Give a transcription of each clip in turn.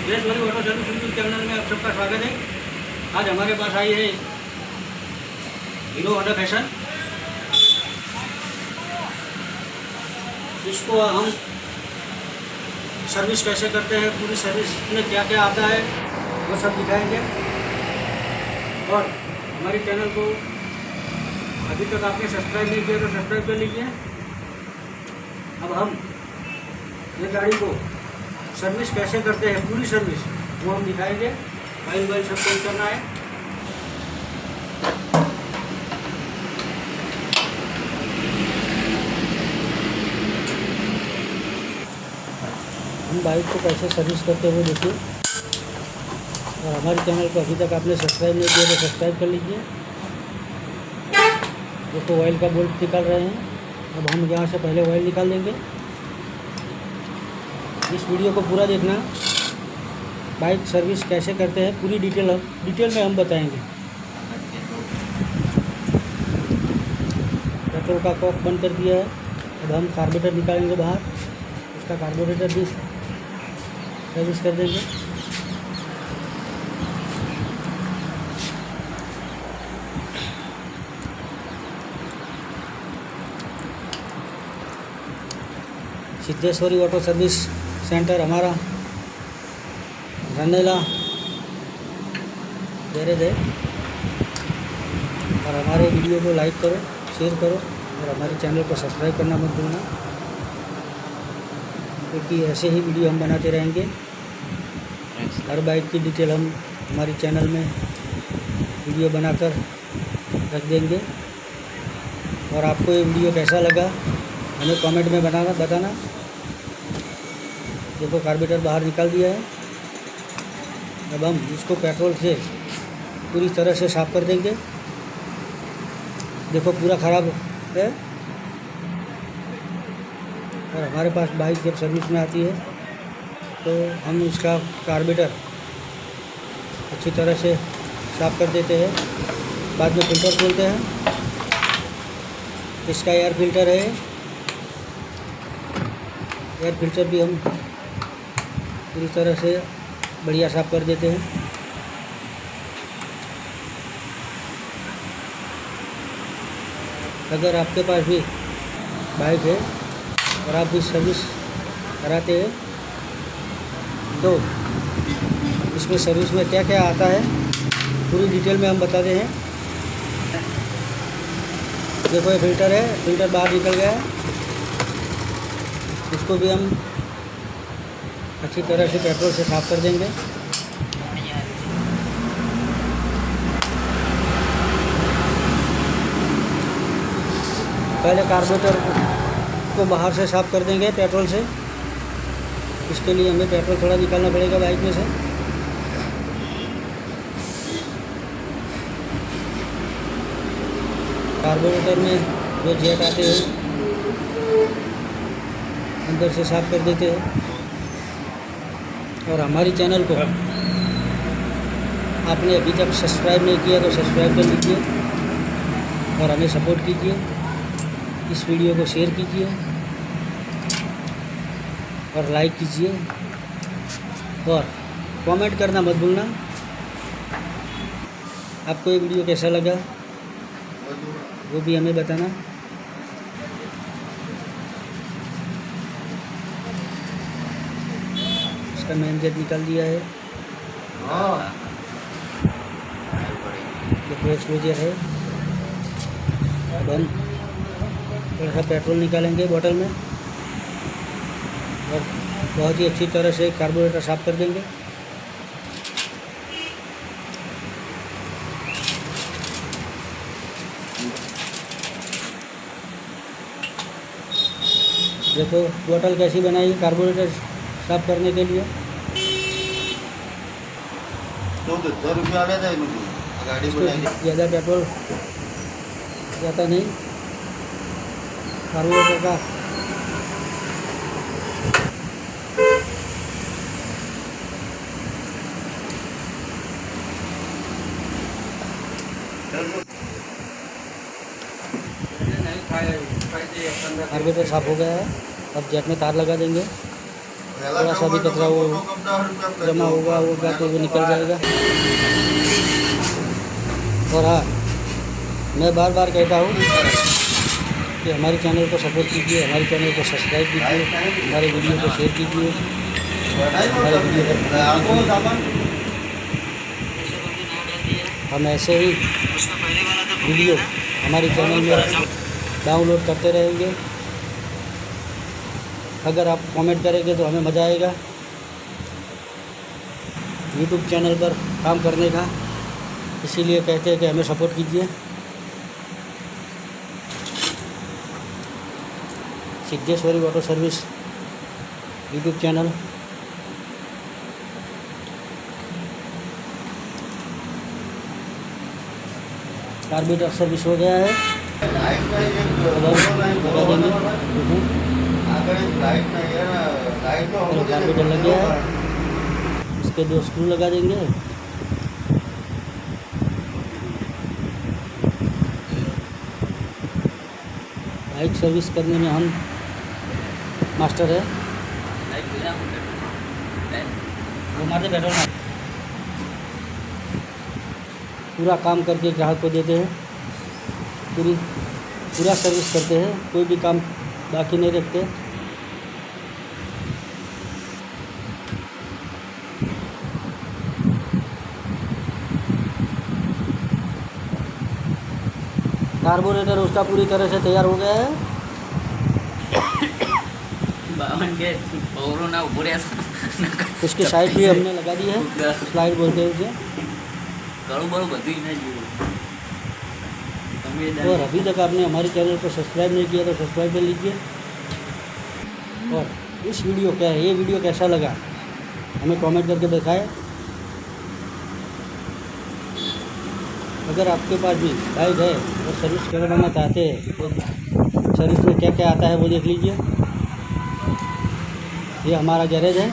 Siddheshwari auto service YouTube channel में आप सबका स्वागत है। आज हमारे पास आई है हीरो होंडा फैशन। इसको हम सर्विस कैसे करते हैं, पूरी सर्विस में क्या क्या आता है वो सब दिखाएंगे। और हमारे चैनल को अभी तक आपने सब्सक्राइब नहीं किया तो सब्सक्राइब कर लीजिए। अब हम ये गाड़ी को सर्विस कैसे करते हैं, पूरी सर्विस वो हम दिखाएंगे। ऑयल सब चेंज करना है। हम बाइक को कैसे सर्विस करते हुए देखिए। और हमारे चैनल को अभी तक आपने सब्सक्राइब नहीं किया तो सब्सक्राइब कर लीजिए। देखो ऑयल का बोल्ट निकाल रहे हैं। अब हम यहाँ से पहले ऑयल निकाल देंगे। इस वीडियो को पूरा देखना। बाइक सर्विस कैसे करते हैं पूरी डिटेल में हम बताएंगे। पेट्रोल का कॉक बंद कर दिया है। अब हम कार्बोरेटर निकालेंगे बाहर। उसका कार्बोरेटर भी सर्विस कर देंगे। सिद्धेश्वरी ऑटो सर्विस सेंटर हमारा रंडेला गैरेज है। और हमारे वीडियो को लाइक करो, शेयर करो और हमारे चैनल को सब्सक्राइब करना मत भूलना, क्योंकि ऐसे ही वीडियो हम बनाते रहेंगे। हर बाइक की डिटेल हम हमारे चैनल में वीडियो बनाकर रख देंगे। और आपको ये वीडियो कैसा लगा हमें कमेंट में बताना। देखो कार्बोरेटर बाहर निकाल दिया है। अब हम इसको पेट्रोल से पूरी तरह से साफ़ कर देंगे। देखो पूरा ख़राब है। और हमारे पास बाइक जब सर्विस में आती है तो हम इसका कार्बोरेटर अच्छी तरह से साफ़ कर देते हैं। बाद में फ़िल्टर खोलते हैं। इसका एयर फिल्टर है। एयर फिल्टर भी हम पूरी तरह से बढ़िया साफ़ कर देते हैं। अगर आपके पास भी बाइक है और आप भी सर्विस कराते हैं तो इसमें सर्विस में क्या क्या आता है पूरी डिटेल में हम बताते हैं। देखो ये फिल्टर है, फिल्टर बाहर निकल गया है। इसको भी हम अच्छी तरह से पेट्रोल से साफ़ कर देंगे। पहले कार्बोरेटर को बाहर से साफ़ कर देंगे पेट्रोल से। इसके लिए हमें पेट्रोल थोड़ा निकालना पड़ेगा बाइक में से। कार्बोरेटर में जो जेट आते हैं अंदर से साफ़ कर देते हैं। और हमारी चैनल को आपने अभी तक सब्सक्राइब नहीं किया तो सब्सक्राइब कर लीजिए और हमें सपोर्ट कीजिए। इस वीडियो को शेयर कीजिए और लाइक कीजिए और कमेंट करना मत भूलना। आपको ये वीडियो कैसा लगा वो भी हमें बताना। इसका मेन गेट निकाल दिया है। देखो एक्सपोजर है। अब हम थोड़ा सा पेट्रोल निकालेंगे बोतल में और बहुत ही अच्छी तरह से कार्बोरेटर साफ़ कर देंगे। देखो बोतल कैसी बनाई कार्बोरेटर साफ़ करने के लिए। 14 रुपया लेता है गाड़ी ज़्यादा पेट्रोल जाता नहीं कार्बोरेटर का। कार्बोरेटर साफ़ हो गया है। अब जेट में तार लगा देंगे। थोड़ा सा भी कचरा वो जमा होगा तो वो निकल जाएगा। और हाँ, मैं बार बार कहता हूँ कि हमारे चैनल को सपोर्ट कीजिए, हमारे चैनल को सब्सक्राइब कीजिए, हमारे वीडियो को शेयर कीजिए, हमारे वीडियो को हम ऐसे ही वीडियो हमारे चैनल में डाउनलोड करते रहेंगे। अगर आप कमेंट करेंगे तो हमें मज़ा आएगा यूट्यूब चैनल पर काम करने का। इसीलिए कहते हैं कि हमें सपोर्ट कीजिए। Siddheshwari auto service YouTube channel. Carburettor service हो गया है, लगा देंगे। कार्बोरेटर लग गया है, इसके 2 स्क्रू लगा देंगे। बाइक सर्विस करने में हम मास्टर है। वो मारते पेट्रोल में पूरा काम करके ग्राहक को देते हैं, पूरा सर्विस करते हैं, कोई भी काम बाकी नहीं रखते। कार्बोरेटर उसका पूरी तरह से तैयार हो गया है। उसकी साइड भी हमने लगा दी है, स्लाइड बोलते हैं उसे। और अभी तक आपने हमारे चैनल को सब्सक्राइब नहीं किया तो सब्सक्राइब कर लीजिए। और इस वीडियो क्या है, ये वीडियो कैसा लगा हमें कमेंट करके बताएं। अगर आपके पास भी बाइक है और सर्विस करवाना चाहते हैं तो सर्विस में क्या क्या आता है वो देख लीजिए। ये हमारा गैरेज है।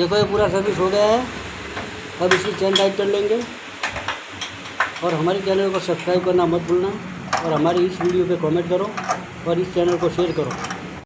देखो ये पूरा सर्विस हो गया है। अब इसकी चेन टाइट कर लेंगे और हमारे चैनल को सब्सक्राइब करना मत भूलना और हमारी इस वीडियो पे कमेंट करो और इस चैनल को शेयर करो।